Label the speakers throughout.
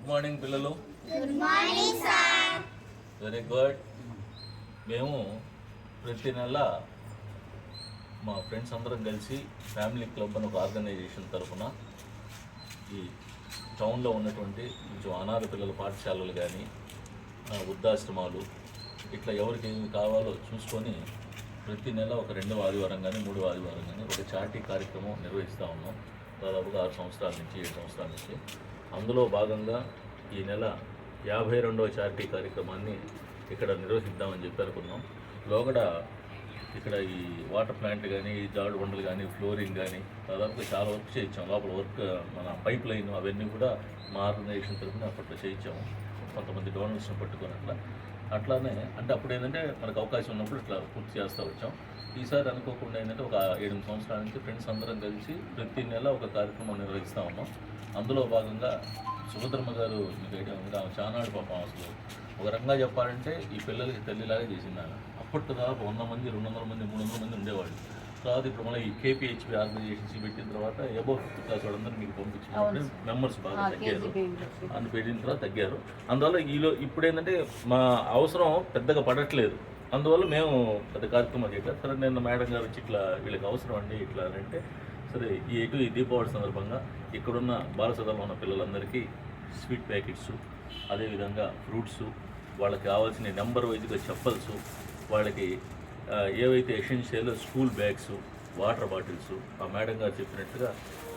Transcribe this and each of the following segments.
Speaker 1: Morning పిల్లలు.
Speaker 2: Good morning sir.
Speaker 1: Very good. మేము ప్రతి నెల మా ఫ్రెండ్స్ అందరం కలిసి ఫ్యామిలీ క్లబ్ అని ఒక ఆర్గనైజేషన్ తరఫున ఈ టౌన్లో ఉన్నటువంటి కొంచెం అనాథ పిల్లల పాఠశాలలు కానీ వృద్ధాశ్రమాలు ఇట్లా ఎవరికి ఏమి కావాలో చూసుకొని ప్రతి నెల ఒక 2వ ఆదివారం కానీ 3వ ఆదివారం కానీ ఒక చారిటీ కార్యక్రమం నిర్వహిస్తూ ఉన్నాం. దాదాపుగా 6 సంవత్సరాల నుంచి 7 సంవత్సరాల నుంచి. అందులో భాగంగా ఈ నెల 52వ చారిటీ కార్యక్రమాన్ని ఇక్కడ నిర్వహిద్దామని చెప్పి అనుకున్నాం. లోగడ ఇక్కడ ఈ వాటర్ ప్లాంట్ కానీ జాడు బండలు కానీ ఫ్లోరింగ్ కానీ దాదాపుగా చాలా వర్క్ చేయించాం. లోపల వర్క్ మన పైప్ లైన్ అవన్నీ కూడా మా ఆర్గనైజేషన్ తరఫున అప్పట్లో చేయించాము. కొంతమంది డోనర్స్ని పట్టుకొని అట్లానే అంటే అప్పుడు ఏంటంటే మనకు అవకాశం ఉన్నప్పుడు ఇట్లా పూర్తి చేస్తూ వచ్చాం. ఈసారి అనుకోకుండా ఏంటంటే ఒక 7 సంవత్సరాల నుంచి ఫ్రెండ్స్ అందరం కలిసి ప్రతి నెల ఒక కార్యక్రమం నిర్వహిస్తూ ఉన్నాం. అందులో భాగంగా సుభద్రమ్మ గారు మీకు ఐడియా ఉంది, ఆమె చానాడు పాపం అసలు ఒక రకంగా చెప్పాలంటే ఈ పిల్లలకి తల్లిలాగా చేసింది ఆమె. అప్పట్లో దాదాపు 100 మంది 200 మంది 300 మంది ఉండేవాళ్ళు. తర్వాత ఇప్పుడు మళ్ళీ ఈ కేపీహెచ్పి ఆర్గనైజేషన్స్ పెట్టిన తర్వాత అబౌవ్ 50 క్లాస్ వాళ్ళందరూ మీకు పంపించిన మెంబర్స్ బాగా తగ్గారు. అని పెట్టిన తర్వాత తగ్గారు. అందువల్ల ఇప్పుడు ఏంటంటే మా అవసరం పెద్దగా పడట్లేదు. అందువల్ల మేము పెద్ద కార్యక్రమాలు చేయట్లేదు. సరే నిన్న మేడం గారు వచ్చి ఇట్లా వీళ్ళకి అవసరం అండి ఇట్లా అంటే సరే ఈ దీపావళి సందర్భంగా ఇక్కడున్న బాలసదల్లో ఉన్న పిల్లలందరికీ స్వీట్ ప్యాకెట్స్, అదేవిధంగా ఫ్రూట్స్, వాళ్ళకి కావాల్సిన నెంబర్ వైజ్గా చెప్పల్స్, వాళ్ళకి ఏవైతే essential school bags, water bottles ఆ మేడం గారు చెప్పినట్టుగా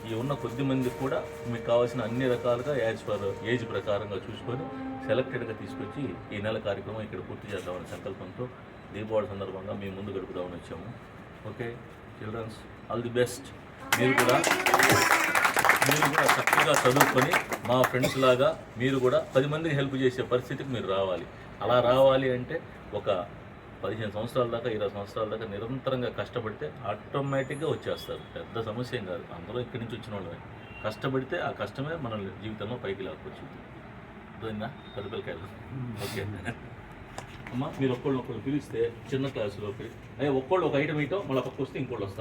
Speaker 1: ఈ ఉన్న కొద్ది మందికి కూడా మీకు కావాల్సిన అన్ని రకాలుగా యాజ్ పర్ ఏజ్ ప్రకారంగా చూసుకొని సెలెక్టెడ్గా తీసుకొచ్చి ఈ నెల కార్యక్రమం ఇక్కడ పూర్తి చేద్దామనే సంకల్పంతో దీపావళి సందర్భంగా మేము ముందు గడుపుదామని వచ్చాము. Okay childrens, all the best. మీరు కూడా చక్కగా చదువుకొని మా ఫ్రెండ్స్ లాగా మీరు కూడా 10 మందికి హెల్ప్ చేసే పరిస్థితికి మీరు రావాలి. అలా రావాలి అంటే ఒక 15 సంవత్సరాల దాకా 20 సంవత్సరాల దాకా నిరంతరంగా కష్టపడితే ఆటోమేటిక్గా వచ్చేస్తారు. పెద్ద సమస్య ఏం కాదు. అందరూ ఇక్కడి నుంచి వచ్చిన వాళ్ళే. కష్టపడితే ఆ కష్టమే మన జీవితంలో పైకి లాక్కొచ్చు. అర్థమైందా? పెద్ద పిల్లకాయలు. ఓకే అమ్మ, మీరు ఒక్కళ్ళు పిలిస్తే చిన్న క్లాసులోకి ఒక్కళ్ళు ఒక ఐటమ్ ఇటో మళ్ళీ పక్క వస్తే ఇంకోళ్ళు వస్తారు.